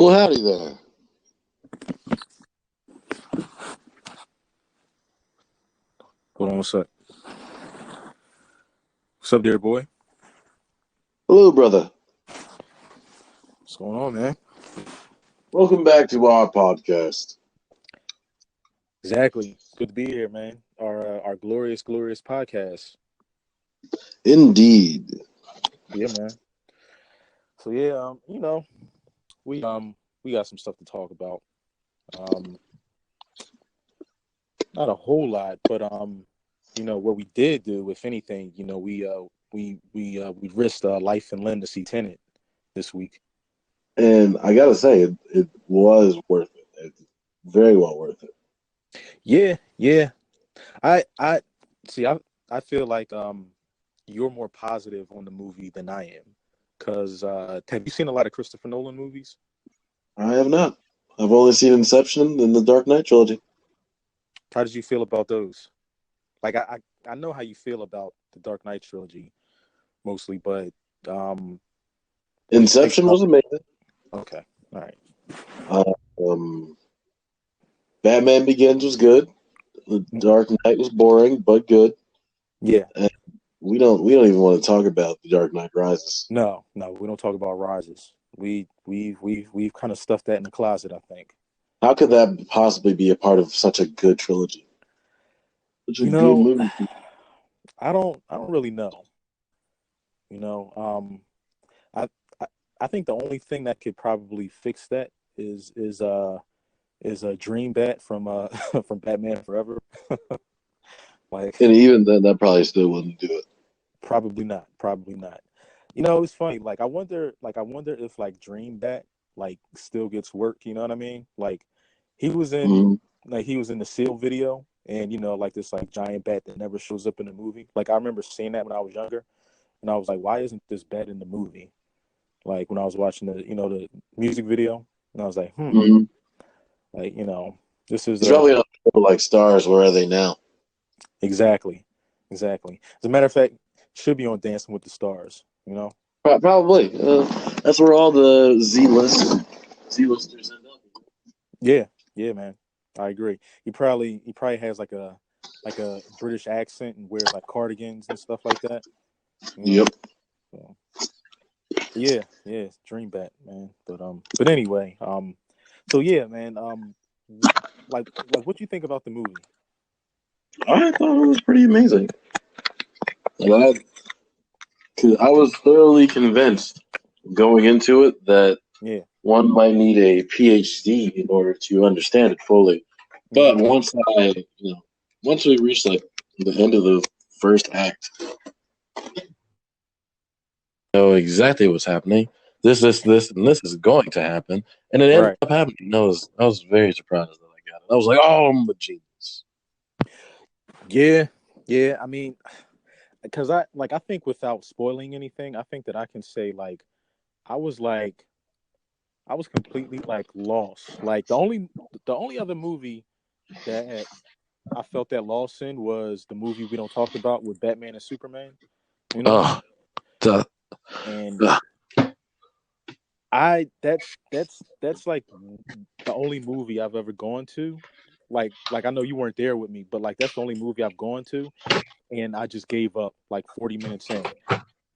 Well, howdy there. Hold on one sec. What's up, dear boy? Hello, brother. What's going on, man? Welcome back to our podcast. Exactly. Good to be here, man. Our glorious, glorious podcast. Indeed. Yeah, man. So yeah, we got some stuff to talk about. Um, Not a whole lot, but what we did do, if anything, we risked life and limb to see Tenet this week. And I gotta say, it was worth it. It's very well worth it. Yeah, yeah. I see. I feel like you're more positive on the movie than I am. Because have you seen a lot of Christopher Nolan movies? I have not. I've only seen Inception and the Dark Knight trilogy. How did you feel about those? Like I know how you feel about the Dark Knight trilogy mostly, but what did you think Inception about? was amazing. Okay, all right. Uh, um, Batman Begins was good. The Dark Knight was boring but good. Yeah, And we don't even want to talk about the Dark Knight Rises. no, we don't talk about Rises. We've kind of stuffed that in the closet, I think. How could that possibly be a part of such a good trilogy? Such a You good know, movie. I don't really know. You know, I, I I think the only thing that could probably fix that is a Dream Bat from from Batman Forever. Like And even then, that probably still wouldn't do it. probably not, probably not. It's funny. Like I wonder if like Dream Bat like still gets work. You know what I mean? Like he was in Mhm. he was in the Seal video, and like this like giant bat that never shows up in the movie. Like I remember seeing that when I was younger, and I was like, why isn't this bat in the movie? Like when I was watching the music video, and I was like, Mhm. like this is He's a probably on a show like Stars. Where are they now? exactly, exactly. As a matter of fact, should be on Dancing with the Stars. Probably. That's where all the Z-listers end up. Yeah, yeah, man. I agree. He probably has like a British accent and wears like cardigans and stuff like that. You know. Yep. So, yeah, yeah, it's Dream Bat, man. But anyway, so yeah, man. Like what you think about the movie? I thought it was pretty amazing. And I was thoroughly convinced going into it that Yeah. one might need a PhD in order to understand it fully. But Hmm. once we reached like the end of the first act, know exactly what's happening. This, and this is going to happen, and it ended Right. up happening. I was very surprised that I got it. I was like, "Oh, I'm a genius." Yeah. Yeah. I mean, because I think without spoiling anything, I think that I can say I was like I was completely like lost. Like the only other movie that I felt that loss in was the movie we don't talk about with Batman and Superman, you know? Oh, duh, And duh. I that's like the only movie I've ever gone to. Like I know you weren't there with me, but like that's the only movie I've gone to and I just gave up like 40 minutes in.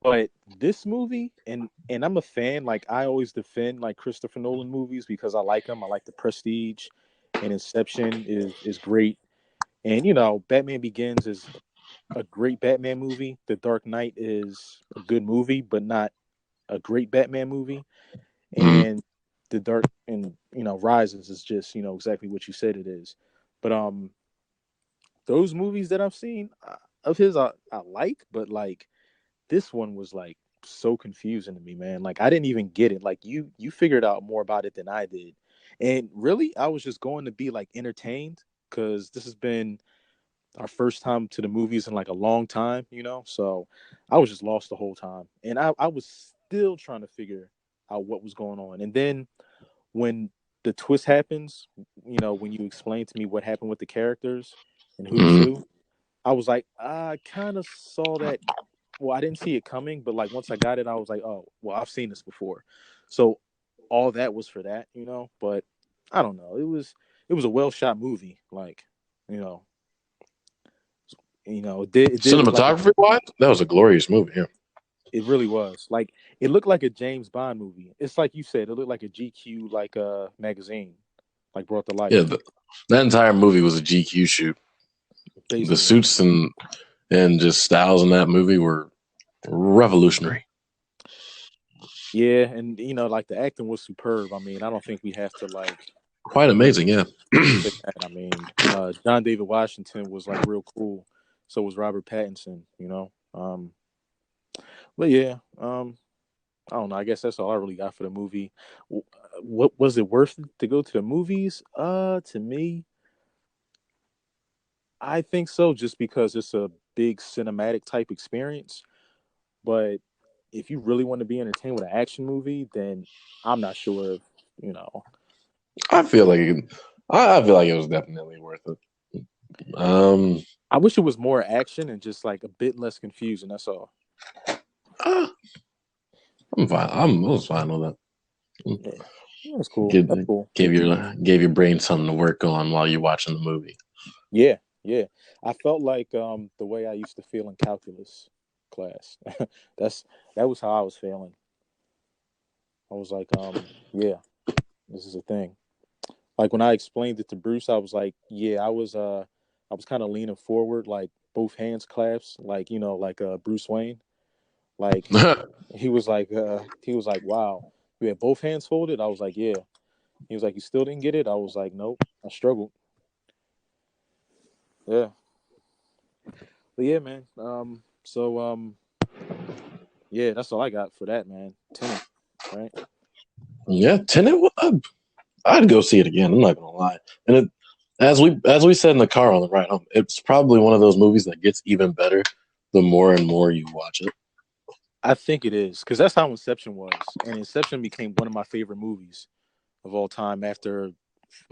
But this movie and I'm a fan, like I always defend like Christopher Nolan movies because I like them. I like The Prestige and Inception is great. And Batman Begins is a great Batman movie. The Dark Knight is a good movie, but not a great Batman movie. Mhm. And the Dark and Rises is just exactly what you said it is. But those movies that I've seen of his, I like, but like this one was like so confusing to me, man. Like I didn't even get it. Like you figured out more about it than I did, and really, I was just going to be like entertained because this has been our first time to the movies in like a long time. So I was just lost the whole time. And I was still trying to figure out what was going on. And then when the twist happens, when you explain to me what happened with the characters and who's Mhm. who, I was like, I kind of saw that. Well, I didn't see it coming, but like once I got it, I was like, oh, well, I've seen this before. So all that was for that, But I don't know. It was a well shot movie. Like, you know, it did look like Cinematography wise, that was a glorious movie. Yeah, it really was. Like it looked like a James Bond movie. It's like you said, it looked like a GQ like a magazine, like brought to yeah. life. That entire movie was a GQ shoot. The Basically. suits and just styles in that movie were revolutionary. Yeah, and like the acting was superb. I mean, I don't think we have to like Quite amazing, yeah. say that. I mean, John David Washington was like real cool. So was Robert Pattinson. But yeah, I don't know. I guess that's all I really got for the movie. What was it worth it to go to the movies? To me, I think so, just because it's a big cinematic type experience. But if you really want to be entertained with an action movie, then I'm not sure if you know. I feel like I feel like it was definitely worth it. I wish it was more action and just like a bit less confusing. That's all. uh, I'm fine. I was fine with that. Yeah, that's cool. Give, That's cool. gave your brain something to work on while you're watching the movie. Yeah, yeah. I felt like the way I used to feel in calculus class. That's that was how I was feeling. I was like, yeah, this is a thing. Like when I explained it to Bruce, I was like, yeah, I was kind of leaning forward, like both hands clasped, like like Bruce Wayne. Like he was like, wow, you had both hands folded. I was like, yeah. He was like, you still didn't get it. I was like, nope, I struggled. Yeah, but yeah, man. Yeah, that's all I got for that, man. Tenant, right? Yeah, Tenet. I'd go see it again. I'm not gonna lie. And as we said in the car on the ride home, it's probably one of those movies that gets even better the more and more you watch it. I think it is because that's how Inception was, and Inception became one of my favorite movies of all time after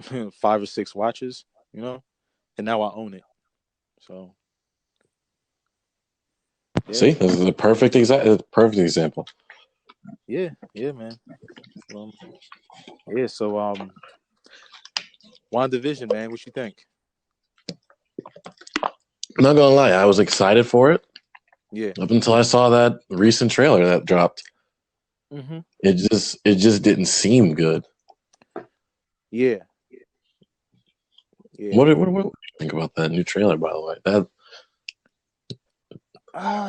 5 or 6 watches, and now I own it. So yeah, See, this is the perfect example. yeah, yeah, man. Um, yeah, so WandaVision, man, what you think? I'm not gonna lie, I was excited for it Yeah. up until I saw that recent trailer that dropped. Mm-hmm. It just didn't seem good. Yeah. Yeah. What do you think about that new trailer? By the way, that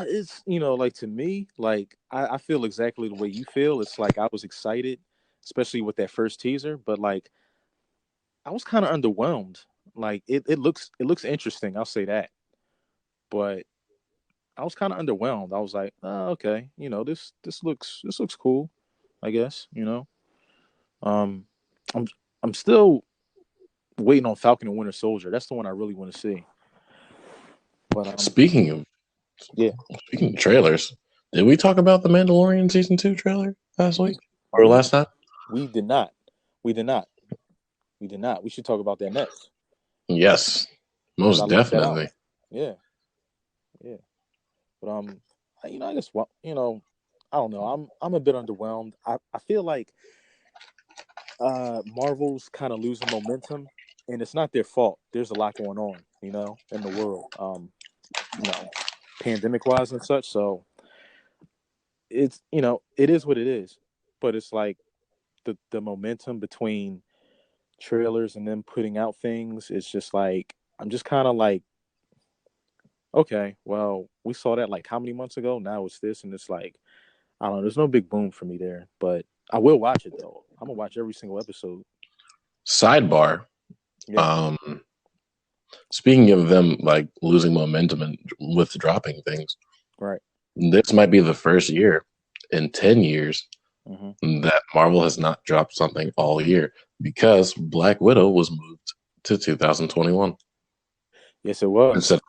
It's like to me, like I feel exactly the way you feel. It's like I was excited, especially with that first teaser, but like I was kind of underwhelmed. Like it looks interesting, I'll say that. But I was kind of underwhelmed. I was like, oh, okay, this looks cool, I guess. Um I'm I'm still waiting on Falcon and Winter Soldier. That's the one I really want to see. But speaking of yeah, speaking of trailers, did we talk about the Mandalorian season 2 trailer last week or we last time? we did not. We did not. We did not. We should talk about that next Yes, because I most left that out. definitely. Yeah, yeah. But I guess what I don't know. I'm a bit underwhelmed. I feel like Marvel's kind of losing momentum, and it's not their fault. There's a lot going on, in the world. Pandemic wise and such. So it's it is what it is. But it's like the momentum between trailers and them putting out things. It's just like I'm just kind of like, okay, well, we saw that like how many months ago? Now it's this, and it's like I don't know. There's no big boom for me there, but I will watch it though. I'm gonna watch every single episode. Sidebar. Yeah, Speaking of them like losing momentum and with dropping things, right. this might be the first year in 10 years Hmm. that Marvel has not dropped something all year because Black Widow was moved to 2021 Yes, it was. instead.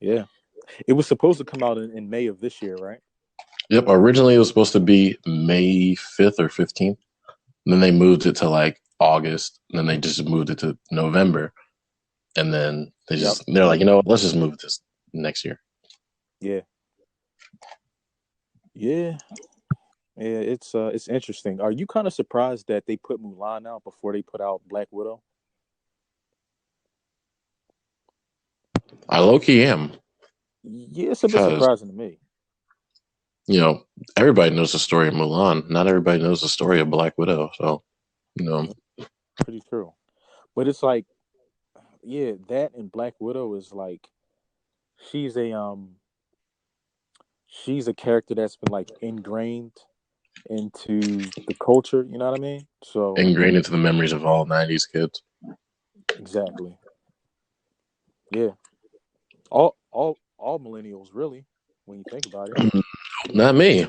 Yeah, it was supposed to come out in May of this year, right? Yep, originally it was supposed to be May 5th or 15th. And then they moved it to like August. And then they just moved it to November. And then Yep. they're like, you know what, let's just move it this next year. Yeah. Yeah. Yeah, it's interesting. Are you kind of surprised that they put Mulan out before they put out Black Widow? I low key am Yeah, it's a bit because surprising to me. you know everybody knows the story of Mulan. Not everybody knows the story of Black Widow. So you know, Pretty true. But it's like, yeah, that and Black Widow is like she's a um she's a character that's been like ingrained into the culture, you know what I mean? So ingrained into the memories of all '90s kids. exactly. Yeah. All millennials really, when you think about it. Not me.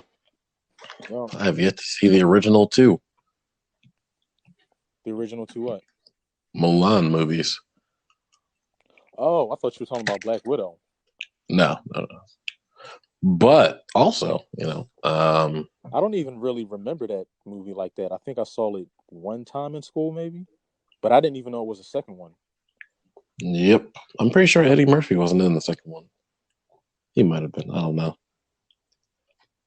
Well, I have yet to see the original two the original two what? Mulan movies. Oh, I thought you were talking about Black Widow. No, no, no. But also, I don't even really remember that movie like that. I think I saw it one time in school, maybe, but I didn't even know it was a second one. yep. I'm pretty sure Eddie Murphy wasn't in the second one. He might have been. I don't know.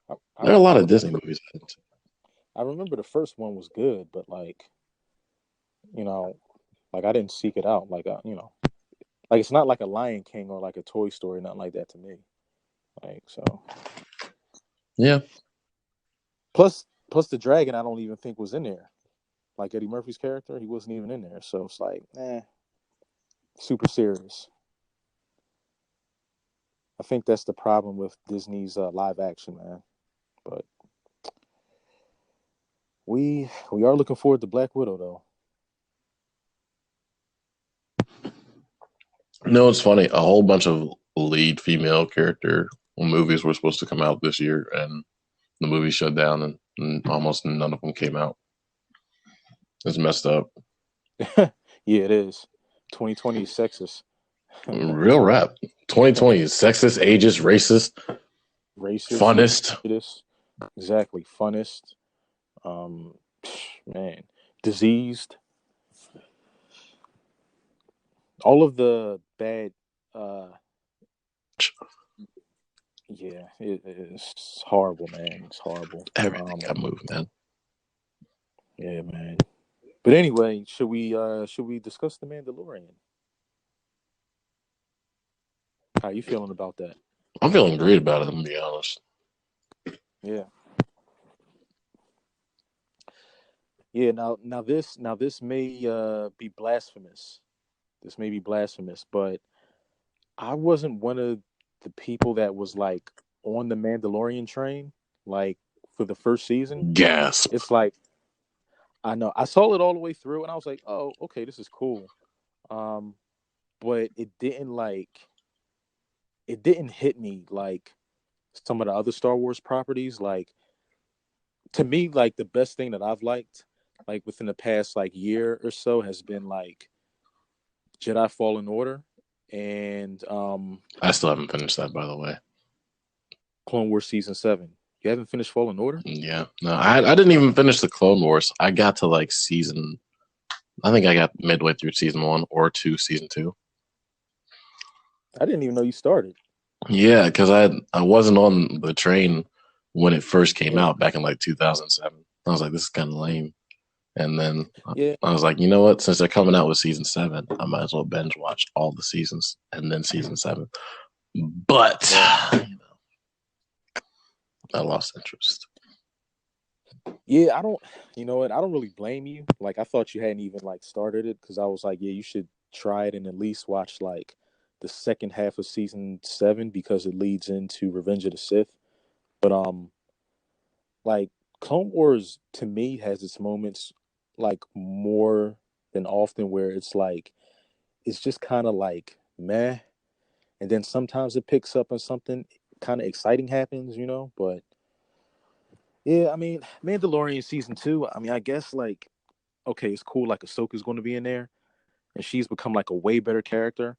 There are a I lot of remember Disney movies. I remember the first one was good, but like you know, like I didn't seek it out. Like like it's not like a Lion King or like a Toy Story, nothing like that to me. Like so. Yeah. Plus the dragon, I don't even think was in there. Like Eddie Murphy's character, he wasn't even in there. So it's like, super serious. I think that's the problem with Disney's live action, man. But we are looking forward to Black Widow, though. No, it's funny. A whole bunch of lead female character movies were supposed to come out this year, and the movie shut down, and almost none of them came out. It's messed up. Yeah, it is. 2020 is sexist. Real rap. 2020 is sexist, ageist, racist, Racist, yeah, funnest. prejudice. Exactly. Funnest. Um, man, diseased. All of the bad. Yeah, it's horrible, man. It's horrible. Everything got moved, man. Yeah, man. But anyway, should we discuss the Mandalorian? How you feeling about that? I'm feeling great about it, to be honest. Yeah. Yeah, now this may be blasphemous. This may be blasphemous, but I wasn't one of the people that was like on the Mandalorian train like for the first season. Gasp. It's like I know I saw it all the way through and I was like, "Oh, okay, this is cool." Um but it didn't hit me like some of the other Star Wars properties. Like to me, like the best thing that I've liked, like within the past like year or so, has been like Jedi Fallen Order and I still haven't finished that, by the way. Clone Wars season 7. You haven't finished Fallen Order? Yeah. No, I didn't even finish the Clone Wars. I got to like I think I got midway through season 1 or 2, season 2. I didn't even know you started. Yeah, because I wasn't on the train when it first came Yeah. out back in like 2007. I was like, this is kind of lame. And then Yeah. I was like, you know what? Since they're coming out with season 7, I might as well binge watch all the seasons and then season 7. But I lost interest. Yeah, I don't you know what? I don't really blame you. Like I thought you hadn't even like started it because I was like, yeah, you should try it and at least watch like the second half of season 7 because it leads into Revenge of the Sith. But like Clone Wars to me has its moments like more than often where it's just kind of like meh, and then sometimes it picks up on something kind of exciting happens, But yeah, I mean, Mandalorian season 2. I mean, I guess like okay, it's cool. Like Ahsoka's going to be in there, and she's become like a way better character.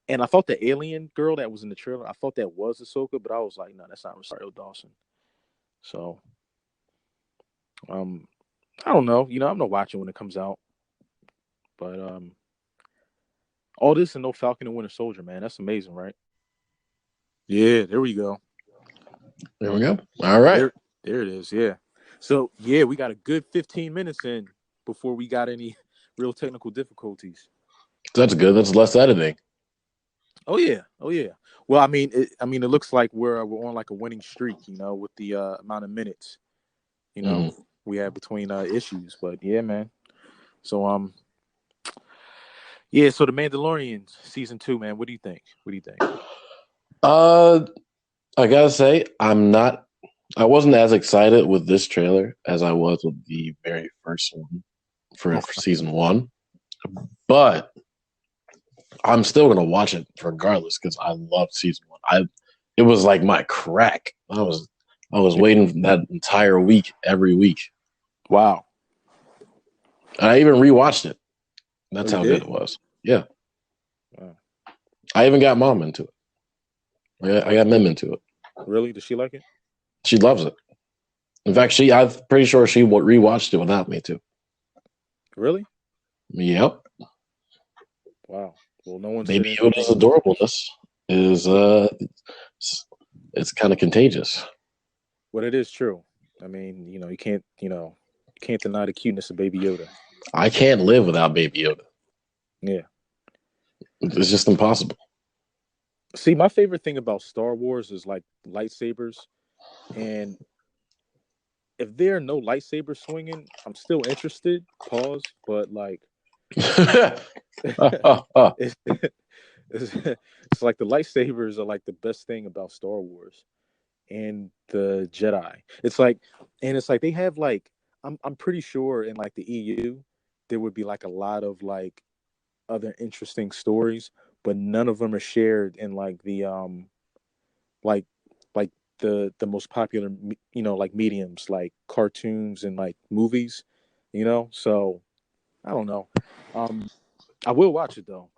And I thought the alien girl that was in the trailer, I thought that was Ahsoka, but I was like, no, that's not Rosario Dawson. So um, I don't know. I'm not watching when it comes out. But all this and no Falcon and Winter Soldier, man. That's amazing, right? Yeah, there we go. There we go. All right. There it is. Yeah. So yeah, we got a good 15 minutes in before we got any real technical difficulties. That's good. That's less editing. Oh yeah, oh yeah. Well, it looks like we're on like a winning streak, with the amount of minutes, we have between issues. But yeah, man. So yeah. So the Mandalorian season 2, man. What do you think? What do you think? I gotta say, I wasn't as excited with this trailer as I was with the very first one for season 1, but I'm still gonna watch it regardless because I love season 1. It was like my crack. I was waiting that entire week every week. Wow. I even rewatched it. That's how did? good it was. Yeah. Wow. I even got mom into it. I got Mem into it. Really? Does she like it? She loves it. In fact, I'm pretty sure she rewatched it without me too. Really? Yep. Wow. Well, no one's Baby Yoda's adorableness is it's kind of contagious. Well, it is true. I mean, you can't deny the cuteness of Baby Yoda. I can't live without Baby Yoda. Yeah. It's just impossible. See, my favorite thing about Star Wars is like lightsabers, and if there are no lightsaber swinging, I'm still interested. Pause. But like, it's, it's like the lightsabers are like the best thing about Star Wars and the Jedi. It's like they have like I'm pretty sure in like the EU there would be like a lot of like other interesting stories, but none of them are shared in like the like the most popular like mediums like cartoons and like movies, so I don't know. I will watch it though.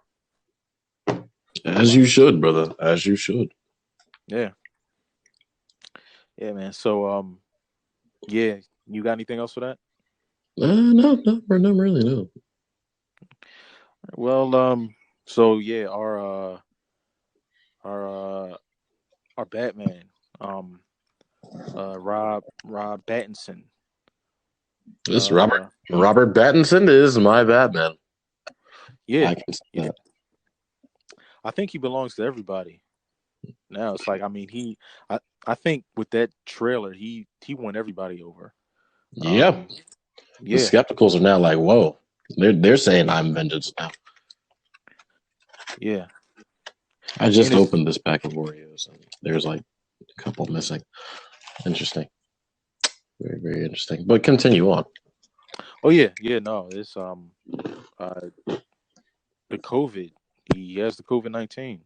As you should, brother. As you should. Yeah, man. So yeah, you got anything else for that? No, not really. No. Well, so yeah, our Batman, Rob Pattinson. This Robert Pattinson is my Batman. Yeah, I can say that. I think he belongs to everybody. Now it's like, I think with that trailer, he won everybody over. Yeah. Yeah. The skepticals are now like, whoa. They're saying I'm vengeance now. Yeah. I just opened this pack of Oreos and there's like a couple missing. Interesting. Very, very interesting. But continue on. Oh yeah, no, it's the COVID. He has the COVID-19,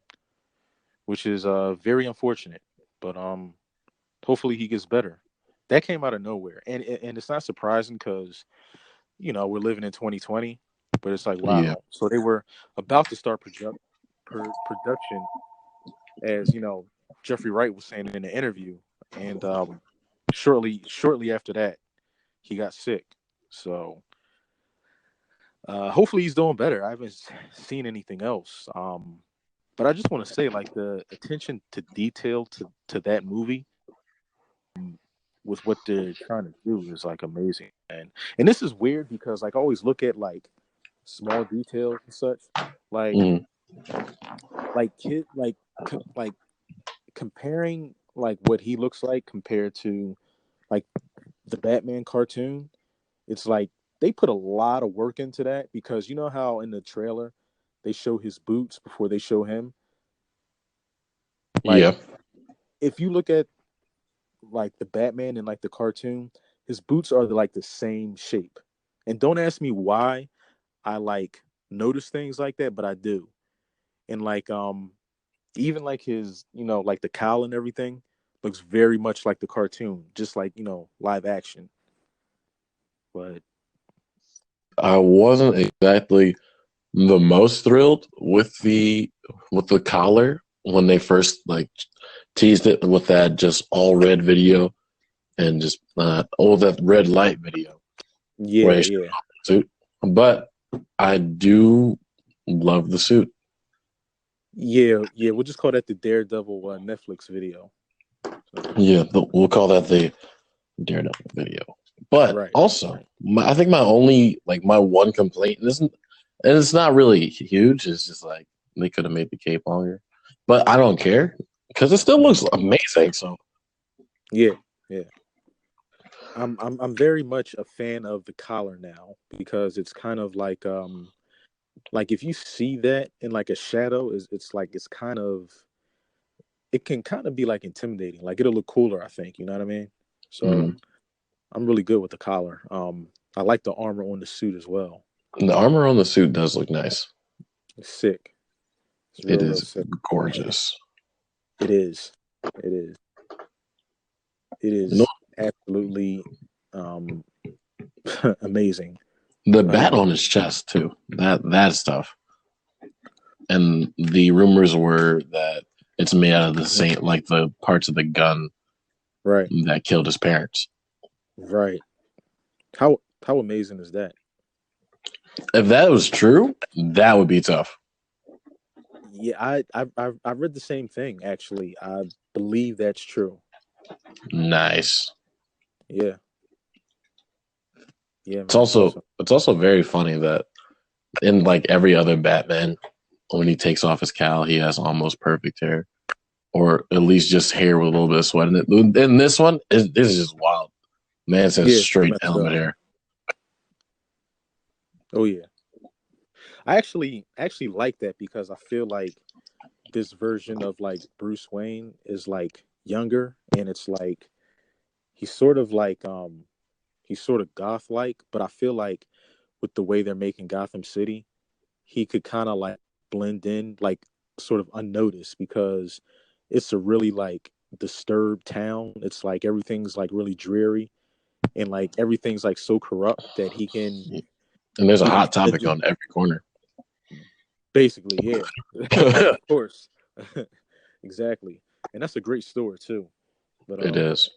which is very unfortunate. But hopefully he gets better. That came out of nowhere, and it's not surprising because we're living in 2020. But it's like, wow. Yeah. So they were about to start production, as Jeffrey Wright was saying in the interview, and shortly after that, he got sick. So hopefully he's doing better. I haven't seen anything else. But I just want to say, like, the attention to detail to that movie with what they're trying to do is like amazing. And this is weird because like I always look at like small details and such, like like comparing like what he looks like compared to like the Batman cartoon. It's like they put a lot of work into that because you know how in the trailer they show his boots before they show him. Like, yeah. If you look at like the Batman and like the cartoon, his boots are like the same shape. And don't ask me why I like notice things like that, but I do. And like even like his, like the cowl and everything looks very much like the cartoon, just like, live action. But I wasn't exactly the most thrilled with the collar when they first like teased it with that just all red video and just all that red light video. Yeah. Suit. But I do love the suit. Yeah. We'll just call that the Daredevil Netflix video. So. Yeah, we'll call that the Daredevil video. But Right. also, Right. I think my one complaint isn't, and it's not really huge. It's just like they could have made the cape longer, but I don't care because it still looks amazing. So Yeah. Yeah. I'm very much a fan of the collar now because it's kind of like if you see that in like a shadow, it's like it's kind of it can kind of be like intimidating. Like it'll look cooler, I think. You know what I mean? So mm, I'm really good with the collar. I like the armor on the suit as well. the armor on the suit does look nice. It's sick. It's It real is sick. gorgeous. It is. It is. It No, is absolutely um amazing. the bat Um on his chest too. That stuff. And the rumors were that it's made out of the same, like the parts of the gun right. that killed his parents. Right. How amazing is that? If that was true, that would be tough. Yeah, I read the same thing actually. I believe that's true. Nice. Yeah. Yeah, It's man. also So it's also very funny that in like every other Batman, when he takes off his cowl, he has almost perfect hair, or at least just hair with a little bit of sweat in it. In this one, this is just wild. Man says yeah, straight messed helmet up. hair. Oh yeah. I actually like that because I feel like this version of like Bruce Wayne is like younger and it's like he's sort of like he's sort of goth like, but I feel like with the way they're making Gotham City, he could kind of like blend in like sort of unnoticed because it's a really like disturbed town. It's like everything's like really dreary and like everything's like so corrupt that he can And there's a he hot kind of topic just on every corner. basically yeah. It Of course. Exactly. And that's a great story too. But is.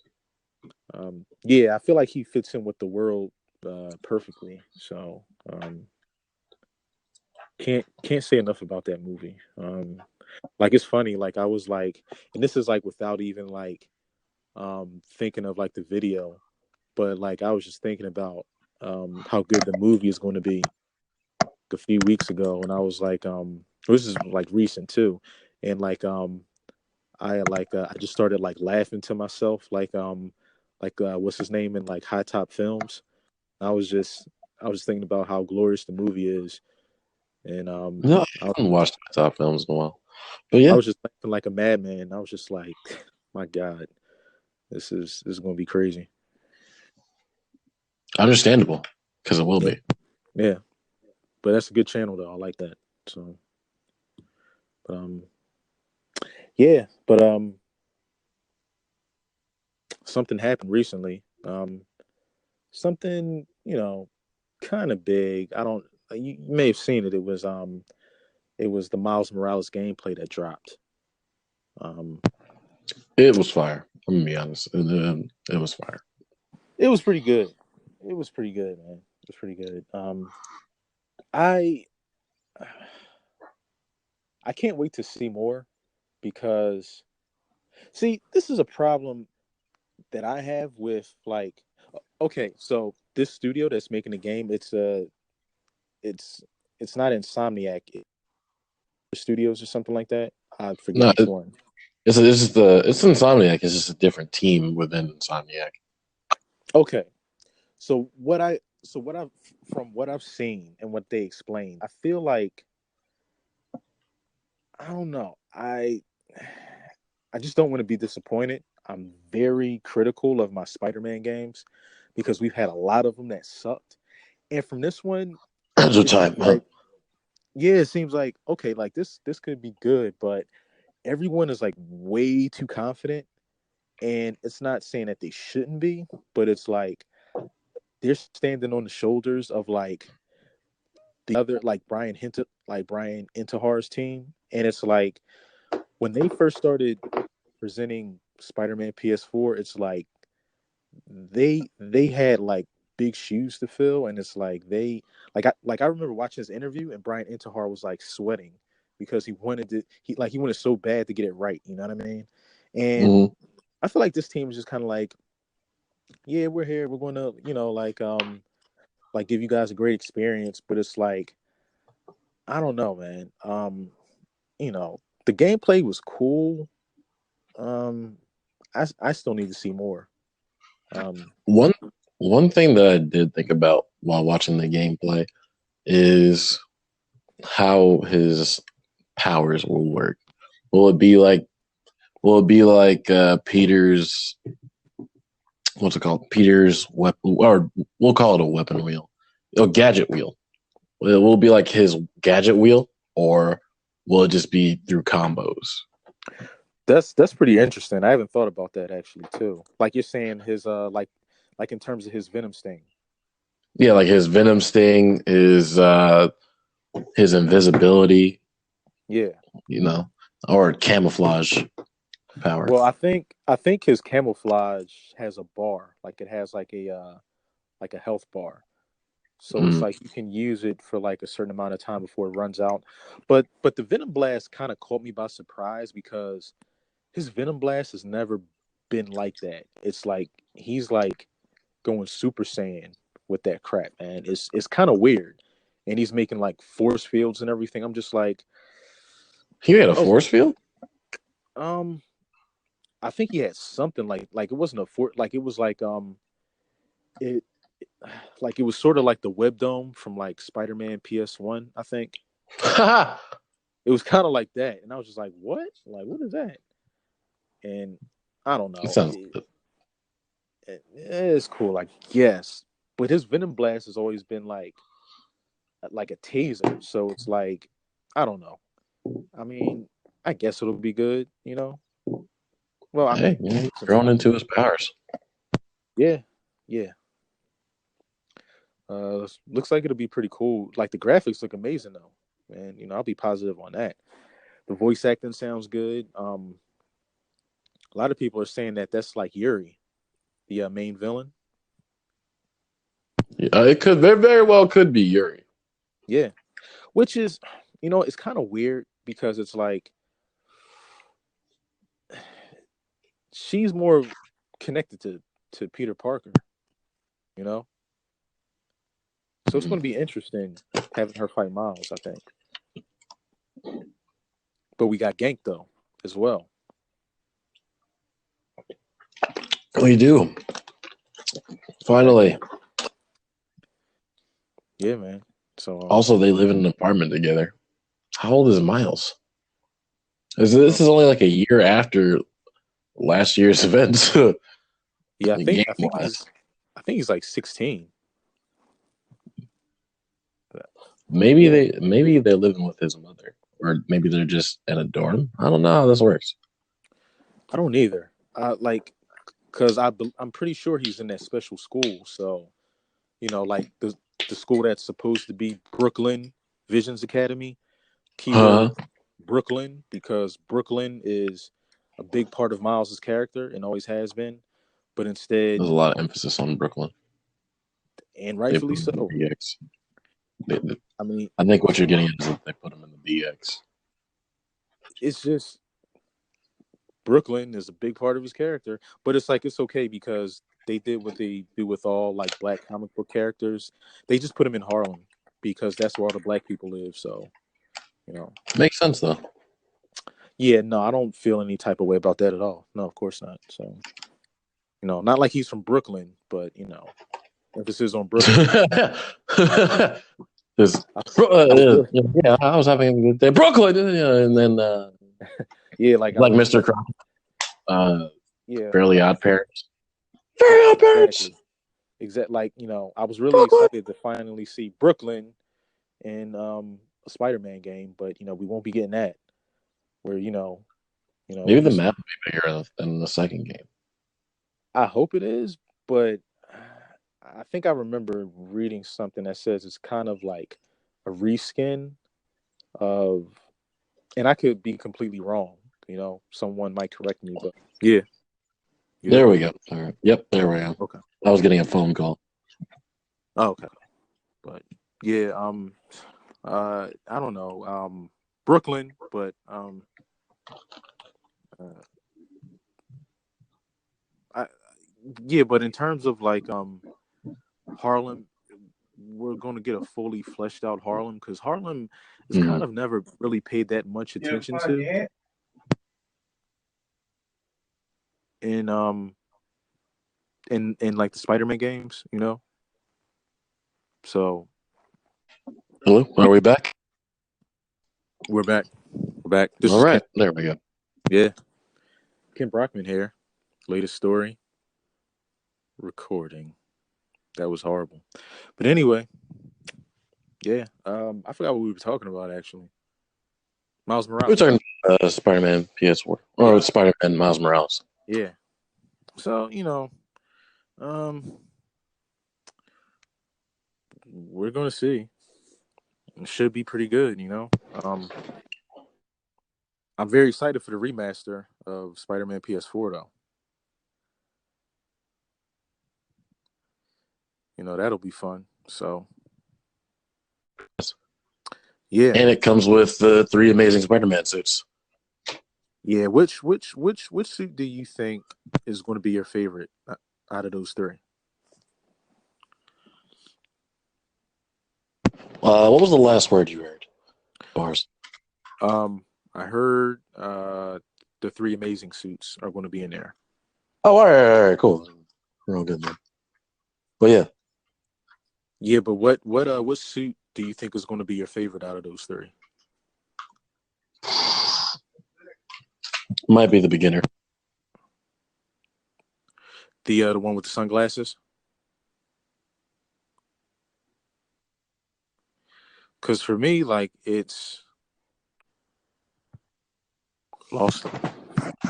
yeah, I feel like he fits in with the world perfectly. So can't say enough about that movie. Like it's funny, like I was like, and this is like without even like thinking of like the video, but like I was just thinking about how good the movie is going to be a few weeks ago, and I was like, this is like recent too, and I just started like laughing to myself, what's his name in like High Top Films. I was just I was thinking about how glorious the movie is, and No, I I, haven't watched my top films in a while. But I yeah, was just laughing like a madman. I was just like, my God, this is going to be crazy. understandable because it will Yeah, be. yeah. But that's a good channel though. I like that. So, but yeah. But something happened recently. Something kind of big. I don't. You may have seen it. It was the Miles Morales gameplay that dropped. Um, It was fire. I'm gonna be honest. It was fire. it was pretty good. It was pretty good, man. It was pretty good. I I can't wait to see more because see, this is a problem that I have with like okay, so this studio that's making the game, it's it's not Insomniac Studios or something like that. I forget No, which one. it's Insomniac. It's just a different team within Insomniac. Okay. So what I've from what I've seen and what they explained, I feel like I don't know. I just don't want to be disappointed. I'm very critical of my Spider-Man games because we've had a lot of them that sucked. And from this one, Agile it time, seems huh? like yeah, it seems like okay, like this could be good, but everyone is like way too confident and it's not saying that they shouldn't be, but it's like they're standing on the shoulders of like the other like Brian Intahar's team and it's like when they first started presenting Spider-Man PS4, it's like they had like big shoes to fill, and it's like I remember watching this interview, and Brian Intihar was like sweating because he wanted so bad to get it right. You know what I mean? And Mm-hmm. I feel like this team is just kind of like yeah, we're here. We're going to, like give you guys a great experience. But it's like, I don't know, man. The gameplay was cool. Um, I still need to see more. Um, One one thing that I did think about while watching the gameplay is how his powers will work. Will it be like Peter's, what's it called? Peter's weapon, or we'll call it a weapon wheel, a gadget wheel. Will it be like his gadget wheel, or will it just be through combos? that's pretty interesting. I haven't thought about that actually too. Like you're saying his like in terms of his Venom sting. Yeah, like his Venom Sting, his invisibility, Yeah. or camouflage power. Well, I think his camouflage has a bar. Like it has like a health bar. So it's Mm. like you can use it for like a certain amount of time before it runs out. But the Venom Blast kind of caught me by surprise because his Venom Blast has never been like that. It's like he's like going Super Saiyan with that crap, man. It's kind of weird. And he's making like force fields and everything. I'm just like, He had a oh, force field? um, I think he had something like it wasn't a fort like it was it like it was sort of like the web dome from like Spider-Man PS1, I think. That It was kind of like that, and I was just like, "What? Like, what is that?" And I don't know. sounds good. It's cool, I guess. But his Venom Blast has always been like a taser, so it's like I don't know. I mean, I guess it'll be good, you know. Well, I Hey, mean, he's since grown into his powers. yeah, yeah. Looks like it'll be pretty cool. Like the graphics look amazing though, and I'll be positive on that. The voice acting sounds good. A lot of people are saying that that's like Yuri, the main villain. Yeah, it could very, very well could be Yuri. Yeah, which is, it's kind of weird because it's like she's more connected to Peter Parker, you know. So it's going to be interesting having her fight Miles, I think. But we got Gank though as well. We do. Finally. Yeah, man. So Also, they live in an apartment together. How old is Miles? This uh, is only like a year after last year's events. yeah, Game he's wise. I think he's like 16. But, yeah, Maybe they're living with his mother. Or maybe they're just in a dorm. I don't know how this works. I don't either. Like because I'm pretty sure he's in that special school. So like the school that's supposed to be Brooklyn Visions Academy. Huh? Keyword Brooklyn because Brooklyn is a big part of Miles's character and always has been. But instead, There's a lot of emphasis on Brooklyn. and They rightfully put him in so. the BX. I mean, I think what you're getting at is that they put him in the BX. it's just Brooklyn is a big part of his character. But it's like it's okay because they did what they do with all like black comic book characters. They just put him in Harlem because that's where all the black people live. So you know, Makes sense though. yeah, no, I don't feel any type of way about that at all. No, of course not. So not like he's from Brooklyn, but emphasis on Brooklyn. This, I, I feel, yeah, I was having a good day. Brooklyn, and then yeah, like I like was Mr. like, Croc, yeah, Fairly Odd Parents. Fairly Odd Parents. exactly, like I was really Brooklyn. excited to finally see Brooklyn in a Spider-Man game, but we won't be getting that. Where Maybe the Mr. map will be bigger in the second game. I hope it is, but I think I remember reading something that says it's kind of like a reskin of, and I could be completely wrong. Someone might correct me, but yeah, you There there? we go. All right. Yep, there we go. Okay. I was getting a phone call. Oh, okay. But yeah, I don't know, Brooklyn, but uh, I Yeah, but in terms of like Harlem, we're going to get a fully fleshed out Harlem because Harlem is kind of never really paid that much attention to in in like the Spider-Man games, you know. So Hello, are we back? we're back. We're back. This All is right, Ken. there we go. Yeah, Ken Brockman here. Latest story. Recording. That was horrible. But anyway, yeah. I forgot what we were talking about actually. Miles We're Morales. talking Spider-Man PS4 or Spider-Man Miles Morales. Yeah. So, you know, um we're gonna see. It should be pretty good, you know. I'm very excited for the remaster of Spider-Man PS4 though. You know, that'll be fun. So yeah. And it comes with the 3 Amazing Spider-Man suits. Yeah, which suit do you think is going to be your favorite out of those three? What was the last word you heard, Bars? I heard the 3 amazing suits are going to be in there. Oh, all right, cool. We're all good then. But yeah. Yeah, but what suit do you think is going to be your favorite out of those three? Might be the beginner. The one with the sunglasses? Because for me, like, it's lost.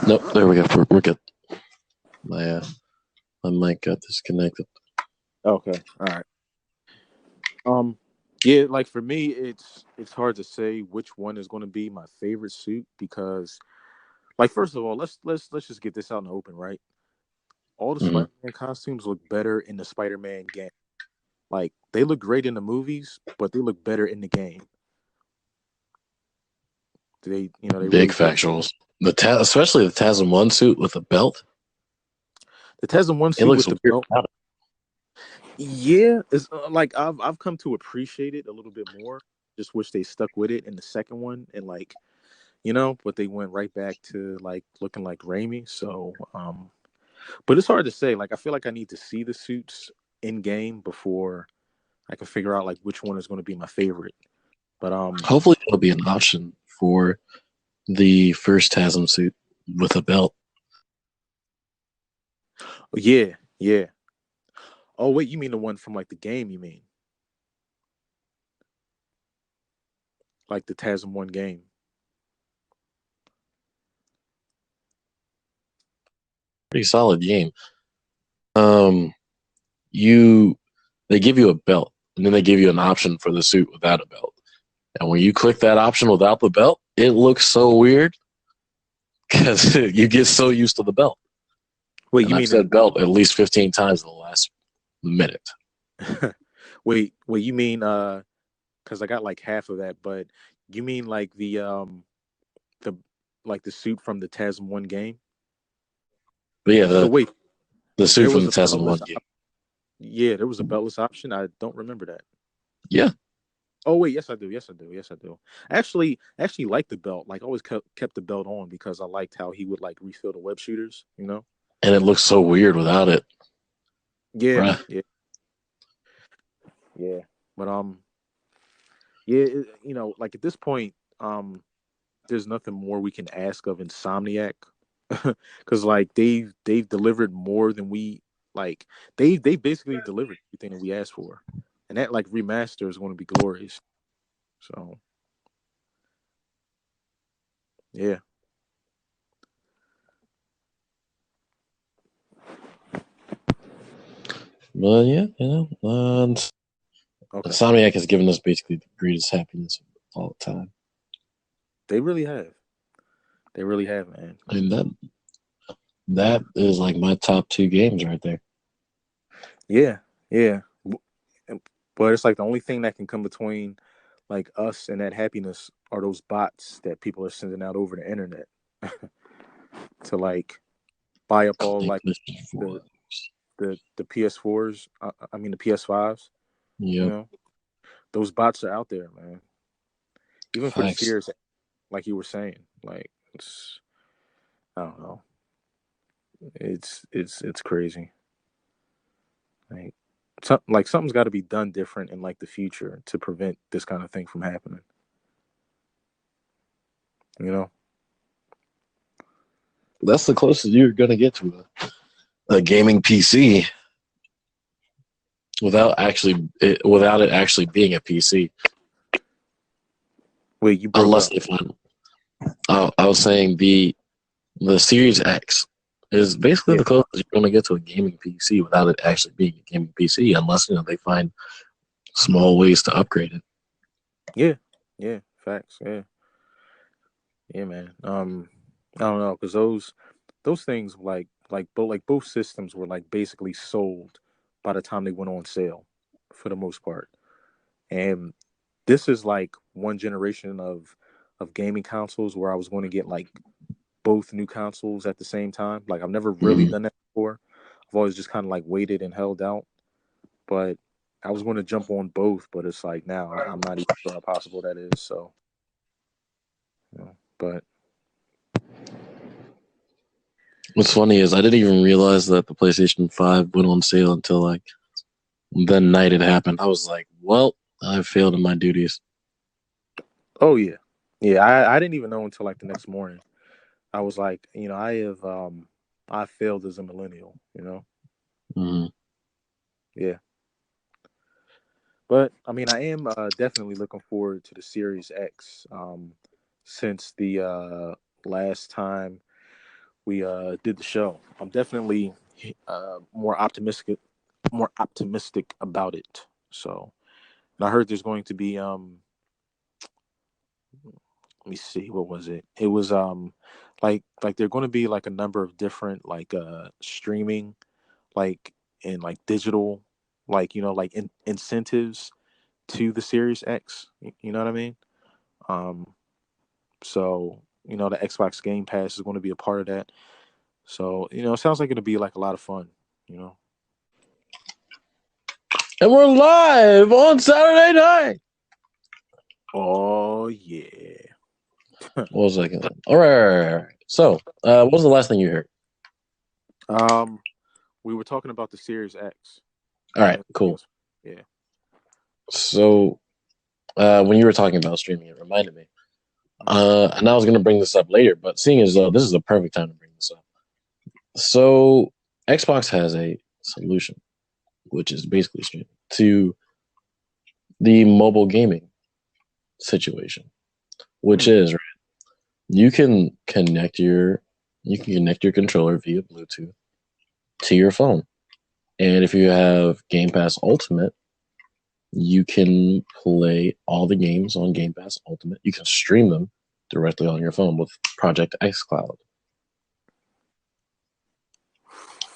Nope, there we go. We're good. My mic got disconnected. Okay, all right. Yeah, like for me, it's hard to say which one is going to be my favorite suit because, like, first of all, let's just get this out in the open, right? All the Spider-Man costumes look better in the Spider-Man game. Like they look great in the movies, but they look better in the game. They Big really factuals. Especially the TASM 1 suit with the belt. The TASM 1 It suit looks with the weird. belt. Yeah, it's like I've come to appreciate it a little bit more. Just wish they stuck with it in the second one and like, but they went right back to like looking like Raimi. So, but it's hard to say. Like I feel like I need to see the suits in game before I can figure out like which one is going to be my favorite. But hopefully there'll be an option for the first TASM suit with a belt. yeah. Oh wait, you mean the one from like the game? You mean like the TASM 1 game? Pretty solid game. They give you a belt, and then they give you an option for the suit without a belt. And when you click that option without the belt, it looks so weird because you get so used to the belt. Wait, and you I've mean said belt at least 15 times in the last minute. wait, you mean because I got like half of that, but you mean like the like the suit from the TASM 1 game? But yeah, So wait, the suit there from was the a TASM beltless 1 game. Yeah, there was a beltless option. I don't remember that. Yeah. Oh wait, yes I do. I actually liked the belt. Like I always kept the belt on because I liked how he would like refill the web shooters, And it looks so weird without it. Yeah, Bruh. yeah. But yeah, like at this point, there's nothing more we can ask of Insomniac, because like they've delivered more than we like. They basically delivered everything that we asked for, and that like remaster is going to be glorious. So yeah. But yeah, Okay. Insomniac has given us basically the greatest happiness of all time. They really have. They really have, man. I mean, that is like my top 2 games right there. Yeah. But it's like the only thing that can come between like us and that happiness are those bots that people are sending out over the internet to like buy up all like the PS4s. I mean the PS5s. You Yep. know, those bots are out there, man. Even for the Facts. Series, like you were saying, like it's I don't know. It's crazy. Like something's got to be done different in like the future to prevent this kind of thing from happening. You know? That's the closest you're gonna get to a gaming PC without it actually being a PC. Wait, you broke Unless up. they find. Oh, I was saying the Series X is basically Yeah, the closest you're gonna get to a gaming PC without it actually being a gaming PC, unless they find small ways to upgrade it. yeah, facts. Yeah, man. I don't know because those things both systems were like basically sold by the time they went on sale, for the most part. And this is like one generation of gaming consoles where I was going to get like both new consoles at the same time. Like I've never really Mhm. done that before. I've always just kind of like waited and held out. But I was going to jump on both, but it's like now I'm not even sure how possible that is. So, but What's funny is I didn't even realize that the PlayStation 5 went on sale until like the night it happened. I was like, well, I failed in my duties. oh yeah. I didn't even know until like the next morning. I was like, I failed as a millennial. Mhm. Yeah. But I mean, I am definitely looking forward to the Series X. Since the last time we did the show, I'm definitely more optimistic about it. So, and I heard there's going to be let me see, what was it? It was like they're going to be like a number of different like streaming like and like digital like like incentives to the Series X. You know what I mean? Um, so the Xbox Game Pass is going to be a part of that. So it sounds like it'll be like a lot of fun. You know. And we're live on Saturday night. Oh yeah. What was I going? All right. So, what was the last thing you heard? We were talking about the Series X. All right, And everything cool. else. Yeah. So, when you were talking about streaming, it reminded me. Mhm. And I was going to bring this up later, but seeing as though this is the perfect time to bring this up. So, Xbox has a solution, which is basically streaming to the mobile gaming situation, which Hmm. is right, you can connect your controller via Bluetooth to your phone, and if you have Game Pass Ultimate, you can play all the games on Game Pass Ultimate. You can stream them directly on your phone with Project xCloud.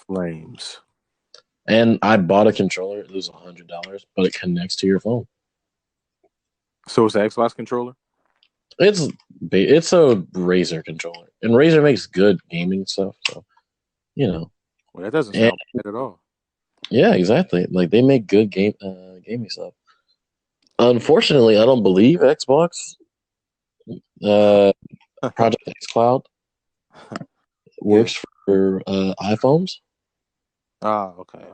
Flames. And I bought a controller. It was $100, but it connects to your phone. So it's an Xbox controller. It's a Razer controller, and Razer makes good gaming stuff. So you know, Well, that doesn't and sound bad at all. yeah, exactly. Like they make good gaming stuff. Unfortunately, I don't believe Xbox uh, Project xCloud Yeah. works for iPhones. Ah, okay.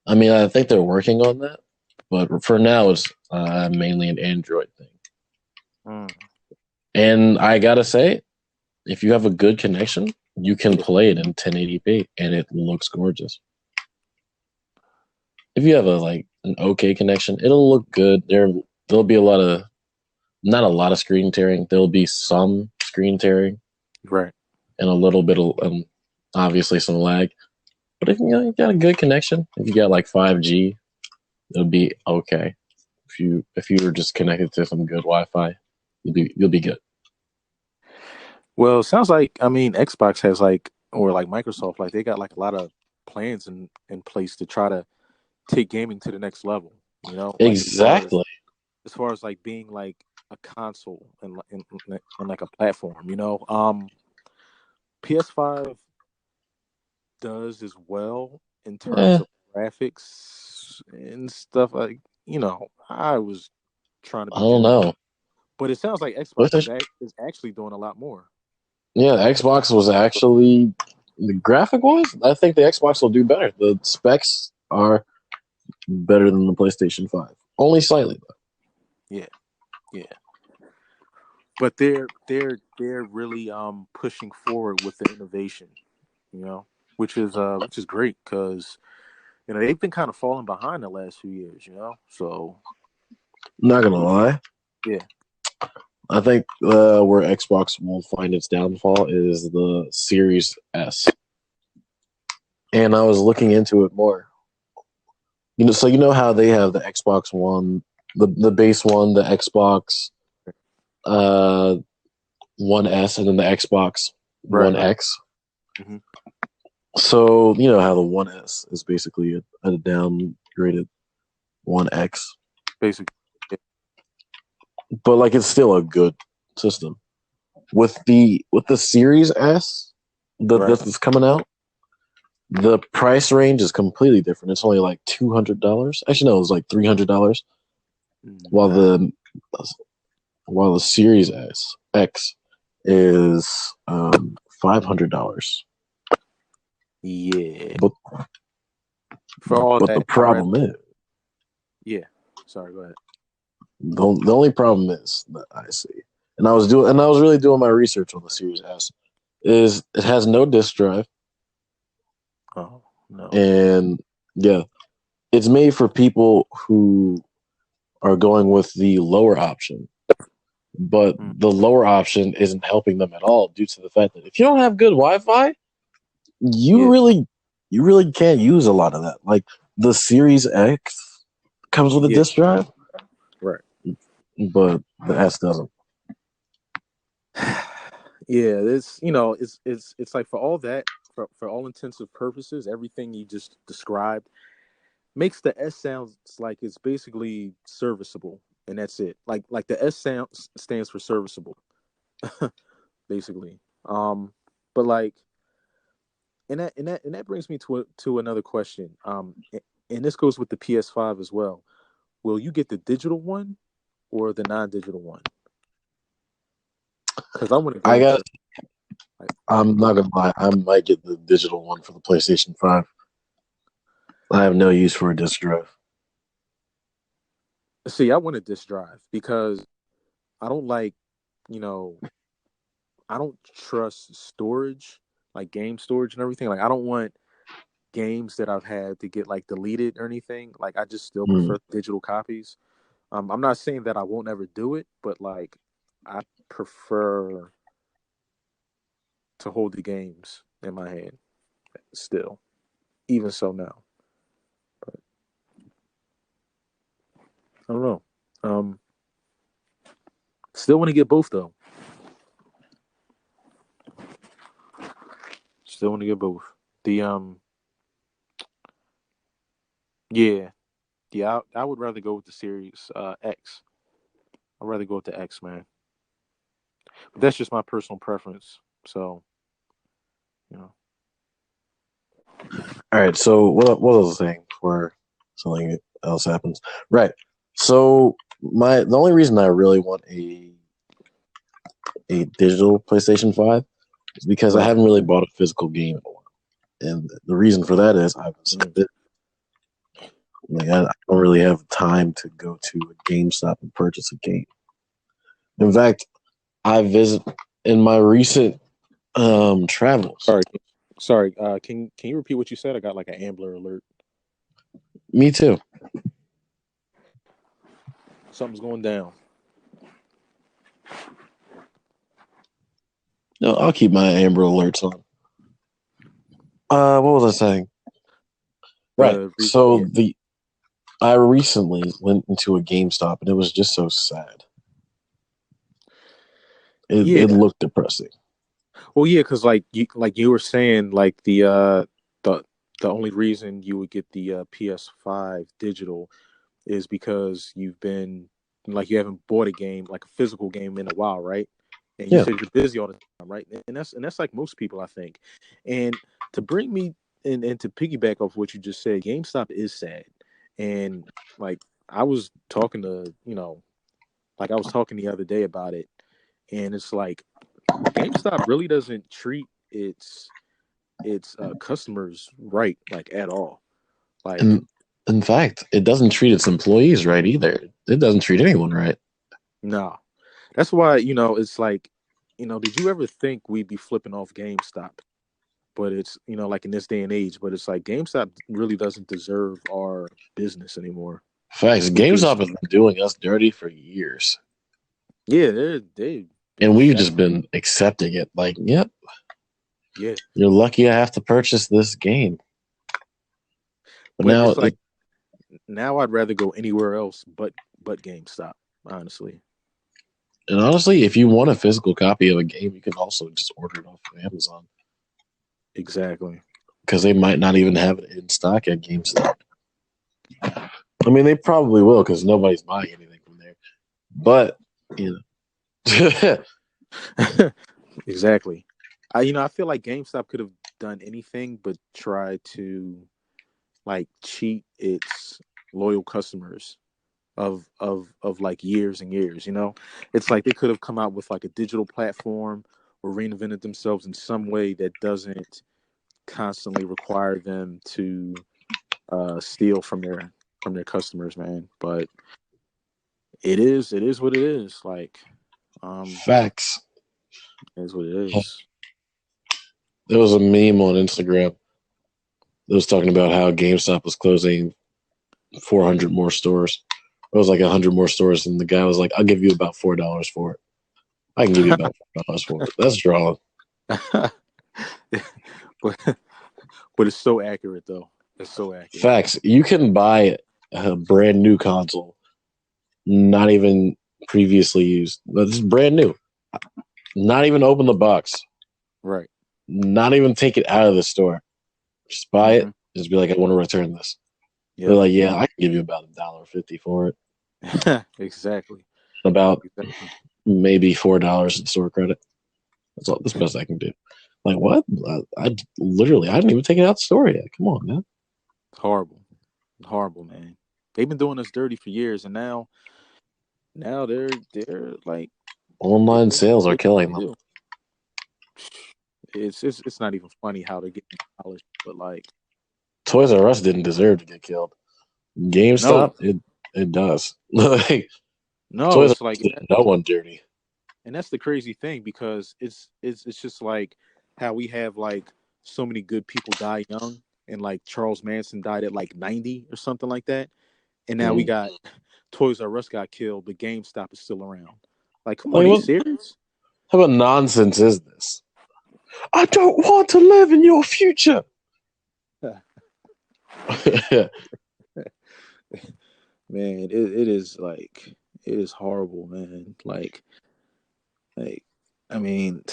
I mean, I think they're working on that, but for now, it's mainly an Android thing. Mm. And I gotta say, if you have a good connection, you can Yeah. play it in 1080p, and it looks gorgeous. If you have an okay connection, it'll look good. There'll be not a lot of screen tearing. There'll be some screen tearing Right. and a little bit of obviously some lag. But if you got a good connection, if you got like 5G, it'll be okay. If you were just connected to some good Wi-Fi, you'll be good. Well, it sounds like Xbox has like or like Microsoft like they got like a lot of plans in place to try to take gaming to the next level. Like Exactly. as far as like being like a console and like a platform. PS5 does as well in terms of graphics and stuff. Like, I was trying to I be don't generous, know. but it sounds like Xbox PlayStation. is actually doing a lot more. Yeah, Xbox was actually the graphic wise. I think the Xbox will do better. The specs are better than the PlayStation 5, only slightly though. Yeah, yeah. But they're really pushing forward with the innovation, which is great because they've been kind of falling behind the last few years, So Not gonna lie, yeah, I think where Xbox will find its downfall is the Series S. And I was looking into it more. So you know how they have the Xbox One, the base one, the Xbox uh One S, and then the Xbox One right. X. Mm-hmm. So you know how the One S is basically a downgraded One X, Basically, but like it's still a good system. With the Series S right. that's coming out, the price range is completely different. It's only like $200. Actually, no, it was like $300. While Nah. the Series X is $500. Yeah. But For all but that, the problem is yeah. Sorry, go ahead. the only problem is that I see, and I was really doing my research on the Series S, is it has no disk drive, Oh no. and yeah, it's made for people who are going with the lower option, but the lower option isn't helping them at all due to the fact that if you don't have good Wi-Fi, you Yeah. really can't use a lot of that. Like the Series X comes with a Yeah. disk drive, Right. but the S doesn't. Yeah, it's like for all that, for all intensive purposes, everything you just described makes the S sounds like it's basically serviceable, and that's it. Like the S sound stands for serviceable, basically. But like, and that brings me to another question. And this goes with the PS5 as well. Will you get the digital one or the non-digital one? Because I want to I go got. to like, I'm not gonna lie. I might get the digital one for the PlayStation 5. I have no use for a disk drive. see, I want a disk drive because I don't like, you know, I don't trust storage, like game storage and everything. Like I don't want games that I've had to get like deleted or anything. Like I just still Hmm. prefer digital copies. I'm not saying that I won't ever do it, but like I prefer to hold the games in my hand still, even so now. But I don't know. Um, Still want to get both though. Still want to get both. The yeah, yeah. I would rather go with the Series X. I'd rather go with the X, man. But that's just my personal preference. So you know, All right. So what was I saying before something else happens? Right. So the only reason I really want a digital PlayStation 5 is because I right. haven't really bought a physical game in a while, and the reason for that is I've been so busy. Like I don't really have time to go to a GameStop and purchase a game. In fact, I visit in my recent travels. Sorry. Can you repeat what you said? I got like an Ambler alert. Me too. Something's going down. No, I'll keep my Amber alerts on. What was I saying? Right. So Yeah. I recently went into a GameStop and it was just so sad. It Yeah. looked depressing. Well, yeah, because like you were saying, like the the only reason you would get the PS5 digital is because you haven't bought a game like a physical game in a while, right? And you Yeah. said you're busy all the time, right? And that's like most people, I think. And to bring me and to piggyback off what you just said, GameStop is sad. And like I was talking to, like I was talking the other day about it, and it's like GameStop really doesn't treat its customers right, like at all. Like, And in fact, it doesn't treat its employees right either. It doesn't treat anyone right. no. That's why, it's like, did you ever think we'd be flipping off GameStop? But it's, like in this day and age, but it's like GameStop really doesn't deserve our business anymore. Facts. Because, GameStop has been doing us dirty for years, yeah, they and we've just been accepting it. Like, yep, yeah. you're lucky I have to purchase this game. But But now, it's like now I'd rather go anywhere else but GameStop, honestly. and honestly, if you want a physical copy of a game, you can also just order it off of Amazon Exactly. because they might not even have it in stock at GameStop. I mean, they probably will because nobody's buying anything from there. But Exactly. I feel like GameStop could have done anything but try to like cheat its loyal customers of like years and years. It's like they could have come out with like a digital platform or reinvented themselves in some way that doesn't constantly require them to steal from their customers, man. But it is what it is. Like, facts. it is what it is. There was a meme on Instagram that was talking about how GameStop was closing 400 more stores. It was like 100 more stores, and the guy was like, "I'll give you about $4 for it. I can give you about $4 for it." That's drawing. but it's so accurate, though. It's so accurate. Facts. You can buy a brand new console, not even previously used. This is brand new. Not even open the box. Right. Not even take it out of the store. Just buy it. Just be like, I want to return this. Yep. They're like, yeah, I can give you about $1.50 for it. Exactly. About maybe $4 in store credit. That's all. That's the best I can do. Like, what? I didn't even take it out the store yet. Come on, man. Horrible, man. They've been doing us dirty for years, and now they're like online sales are killing them. It's not even funny how they're getting polished, but like Toys R Us didn't deserve to get killed. GameStop, it does. Like, no, Toys it's like no one dirty. And that's the crazy thing, because it's just like how we have like so many good people die young, and like Charles Manson died at like 90 or something like that, and now we got Toys R Us got killed, but GameStop is still around. Like, come on, are you serious? How about nonsense is this? I don't want to live in your future. Man, it is like, it is horrible, man. Like I mean,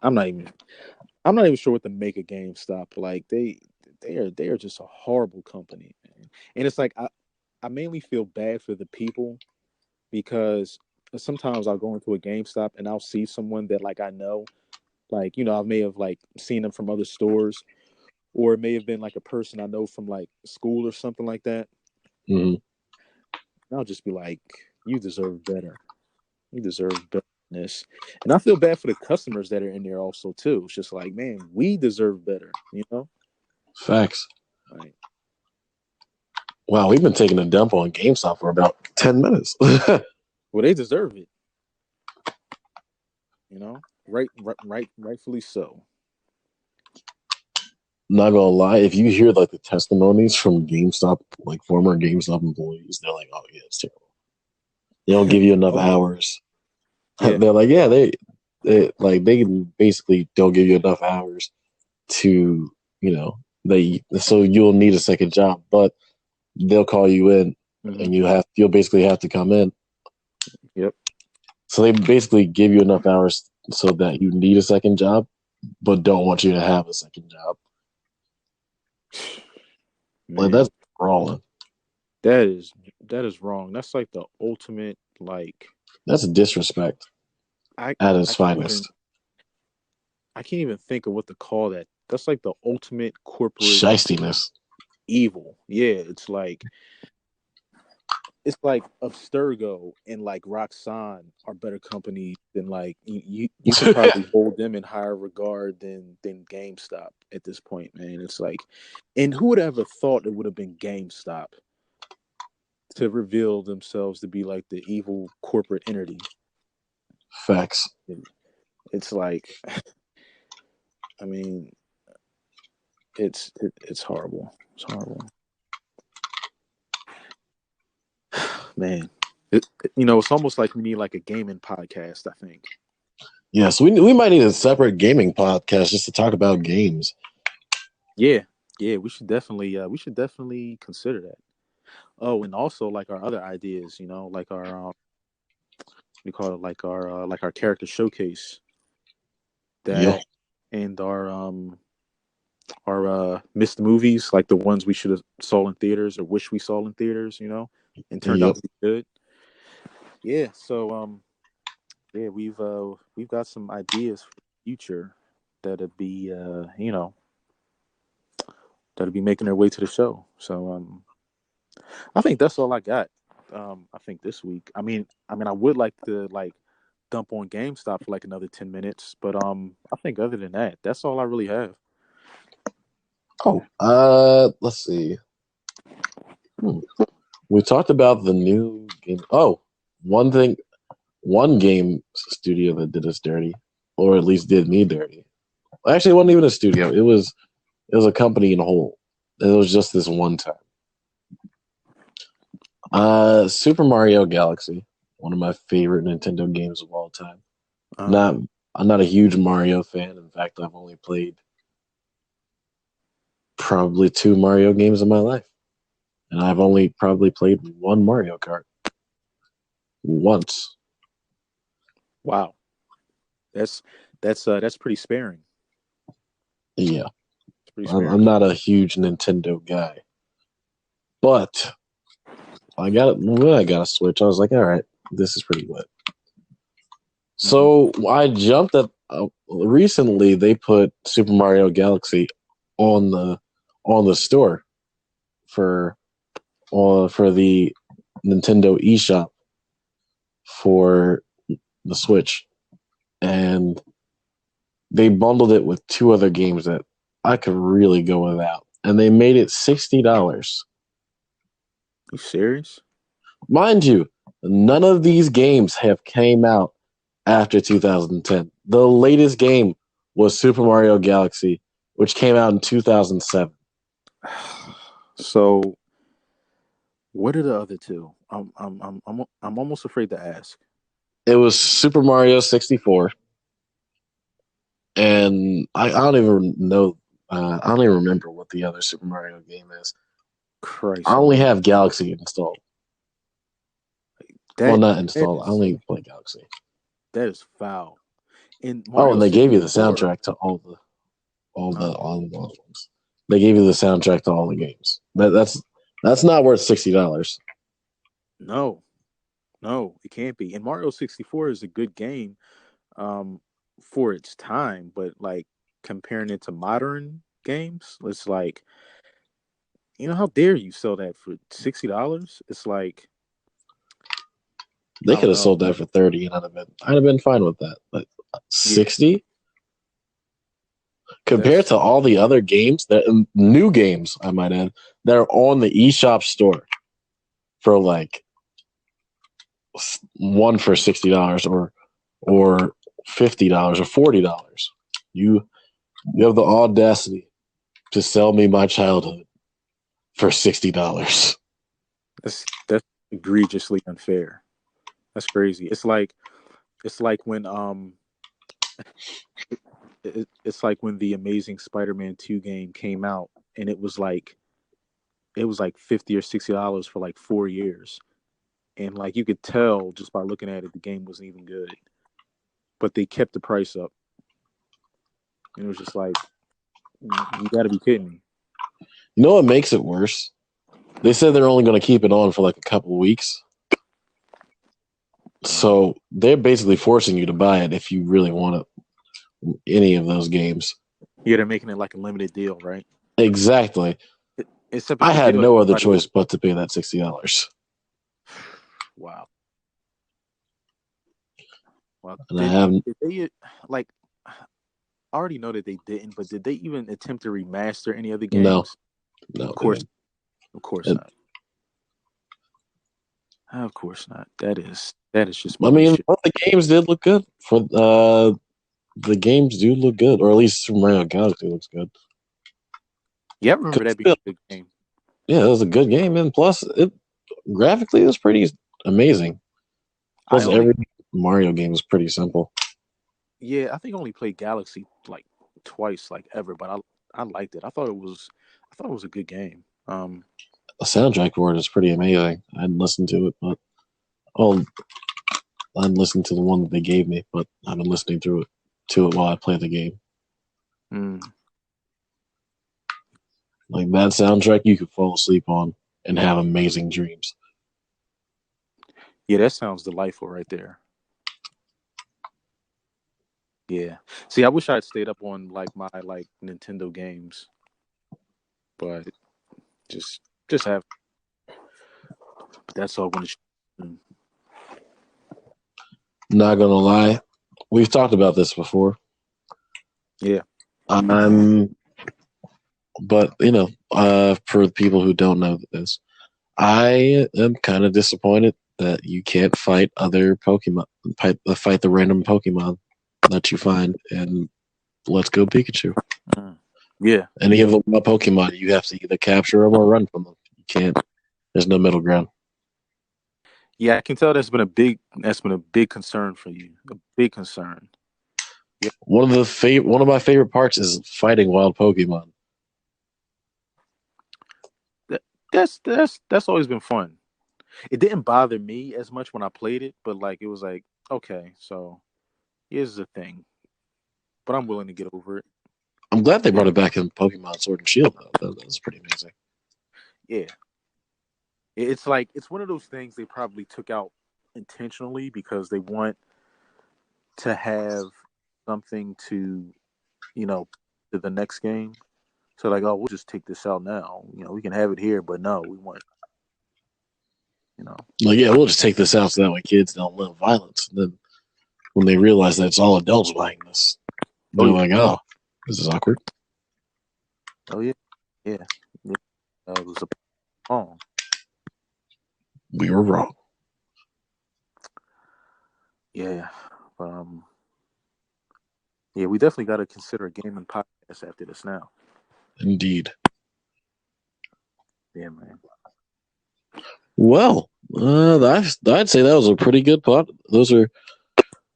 I'm not even sure what to make of GameStop. Like they are just a horrible company, man. And it's like I mainly feel bad for the people, because sometimes I'll go into a GameStop and I'll see someone that like I know, like, I may have like seen them from other stores, or it may have been like a person I know from like school or something like that. Mm-hmm. And I'll just be like, you deserve better. You deserve better than this. And I feel bad for the customers that are in there also too. It's just like, man, we deserve better, Facts. Right. Wow, we've been taking a dump on GameStop for about 10 minutes. Well, they deserve it. Rightfully so. Not gonna lie, if you hear like the testimonies from GameStop, like former GameStop employees, they're like, "Oh yeah, it's terrible. They don't give you enough hours." Yeah. They're like, "Yeah, they basically don't give you enough hours to, so you'll need a second job, but they'll call you in, and you'll basically have to come in." Yep. So they basically give you enough hours so that you need a second job, but don't want you to have a second job. Man, like, that's wrong. That is wrong. That's like the ultimate, like, that's disrespect at its finest. I can't even think of what to call that the ultimate corporate Shistiness. evil. Yeah, it's like Abstergo and like Roxxon are better companies than like you could probably hold them in higher regard than GameStop at this point, man. It's like, and who would have ever thought it would have been GameStop to reveal themselves to be like the evil corporate entity? Facts. It's like, I mean, it's horrible. It's horrible, man. It's almost like we need like a gaming podcast, I think. Yes, we might need a separate gaming podcast just to talk about games. Yeah, we should definitely consider that. Oh, and also like our other ideas, like our we call it like our character showcase that, Yeah. and our missed movies, like the ones we should have saw in theaters or wish we saw in theaters, and turned out to be good. Yeah, so yeah, we've got some ideas for the future that'll be that'll be making their way to the show. So I think that's all I got. I think this week. I mean, I would like to like dump on GameStop for like another 10 minutes, but I think other than that, that's all I really have. Oh, let's see. We talked about the new game. Oh, one game studio that did us dirty, or at least did me dirty. Actually, it wasn't even a studio. It was a company in whole. It was just this one time. Super Mario Galaxy, one of my favorite Nintendo games of all time. I'm not a huge Mario fan. In fact, I've only played probably 2 Mario games in my life. And I've only probably played 1 Mario Kart. Once. Wow. That's pretty sparing. Yeah. I'm not a huge Nintendo guy. But when I got a Switch, I was like, all right, this is pretty lit. So I jumped at recently they put Super Mario Galaxy on the store for the Nintendo eShop for the Switch, and they bundled it with 2 other games that I could really go without, and they made it $60. You serious? Mind you, none of these games have came out after 2010. The latest game was Super Mario Galaxy, which came out in 2007. So, what are the other 2? I'm almost afraid to ask. It was Super Mario 64, and I don't even know. I don't even remember what the other Super Mario game is. Christ, I only have Galaxy installed. Not installed. I only play Galaxy. That is foul. And they gave you the soundtrack to all the ones. They gave you the soundtrack to all the games. That's not worth $60. No, it can't be. And Mario 64 is a good game, for its time, but like comparing it to modern games, it's like, how dare you sell that for $60? It's like they could have sold that for $30, and I'd have been fine with that. But $60 compared to all the other games new games, I might add, that are on the eShop store for like one for $60 or $50 or $40. You have the audacity to sell me my childhood for $60. That's egregiously unfair. That's crazy. It's like when it's like when the Amazing Spider-Man 2 game came out, and it was like $50 or $60 for like 4 years. And like you could tell just by looking at it, the game wasn't even good. But they kept the price up. And it was just like, you gotta be kidding me. You know what makes it worse? They said they're only going to keep it on for like a couple of weeks. So they're basically forcing you to buy it if you really want any of those games. Yeah, they're making it like a limited deal, right? Exactly. Except I it's a had deal. no other Everybody- choice but to pay that $60. Wow. Well, And I haven't. did they like? I already know that they didn't, but did they even attempt to remaster any of the No, games? no. Of course, It, of course it, not. Of course not. That is just I movie mean, shit. but the games did look good. For the games do look good, or at least Super Mario Galaxy looks good. Yeah, I remember that being a good game. Yeah, it was a good game, and plus, it graphically is pretty amazing. Plus, every Mario game is pretty simple. Yeah, I think I only played Galaxy like twice, like ever, but I liked it. I thought it was a good game. The soundtrack for it is pretty amazing. I hadn't listened to it, but oh, I hadn't listened to the one that they gave me, but I've been listening to it while I play the game. Mm. Like that soundtrack, you could fall asleep on and have amazing dreams. Yeah, that sounds delightful right there. Yeah. See, I wish I had stayed up on like my like Nintendo games, but just have. But that's all when it's. Not gonna lie, we've talked about this before. Yeah. But for people who don't know this, I am kind of disappointed that you can't fight other Pokemon, fight the random Pokemon that you find in Let's Go Pikachu. Yeah. Any of the Pokemon, you have to either capture them or run from them. You can't. There's no middle ground. Yeah, I can tell that's been a big concern for you. A big concern. Yeah. One of my favorite parts is fighting wild Pokemon. That's always been fun. It didn't bother me as much when I played it, but like it was like, okay, so here's the thing. But I'm willing to get over it. I'm glad they brought it back in Pokemon Sword and Shield, though. That was pretty amazing. Yeah. It's like it's one of those things they probably took out intentionally because they want to have something to, to the next game. So like, oh, we'll just take this out now. We can have it here, but no, we want, Like, yeah, we'll just take this out so that way kids don't live violence. And then when they realize that it's all adults buying this, they're like, oh, this is awkward. Oh yeah, yeah. It was wrong. We were wrong. Yeah. Yeah, we definitely got to consider a gaming podcast after this now. Indeed. Yeah, man. Well, I'd say that was a pretty good pod. That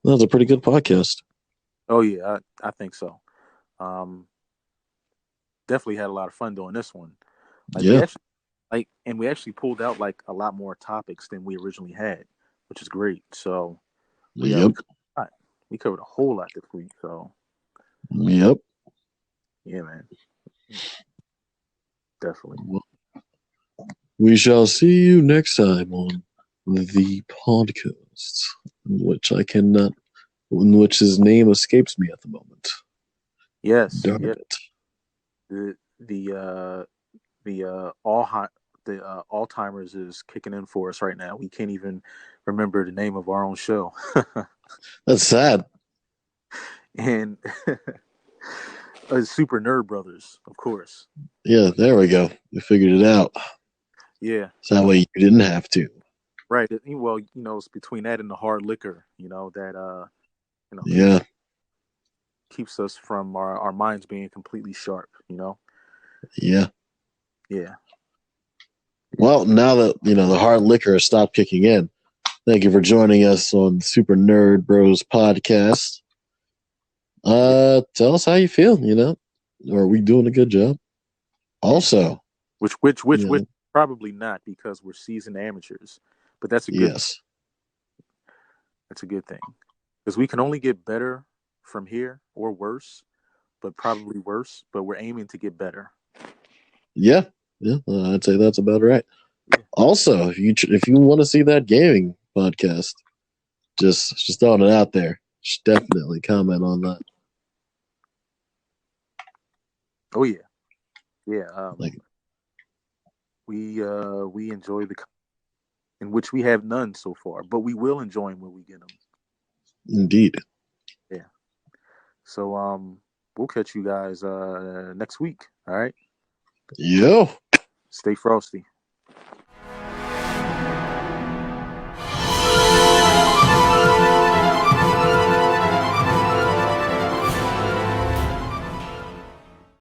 was a pretty good podcast. Oh yeah, I think so. Definitely had a lot of fun doing this one. Yeah. We actually pulled out like a lot more topics than we originally had, which is great. So we covered a whole lot this week. So yep. Yeah, man. Definitely. We shall see you next time on the podcast, in which his name escapes me at the moment. Yes. Darn it. The Alzheimer's is kicking in for us right now. We can't even remember the name of our own show. That's sad. And Super Nerd Brothers, of course. Yeah, there we go. We figured it out. Yeah. So that way you didn't have to. Right. Well, it's between that and the hard liquor, that Yeah. keeps us from our minds being completely sharp, Yeah. Yeah. Well, now that the hard liquor has stopped kicking in, thank you for joining us on Super Nerd Bros podcast. Tell us how you feel. Are we doing a good job? Also, which probably not, because we're seasoned amateurs, but that's a good. Yes. That's a good thing, because we can only get better from here, or worse, but probably worse. But we're aiming to get better. Yeah. I'd say that's about right. Yeah. Also, if you want to see that gaming podcast, just throwing it out there, just definitely comment on that. Oh yeah, yeah. Like, We enjoy in which we have none so far, but we will enjoy them when we get them. indeed. Yeah. So we'll catch you guys next week. All right. Yo. Stay frosty.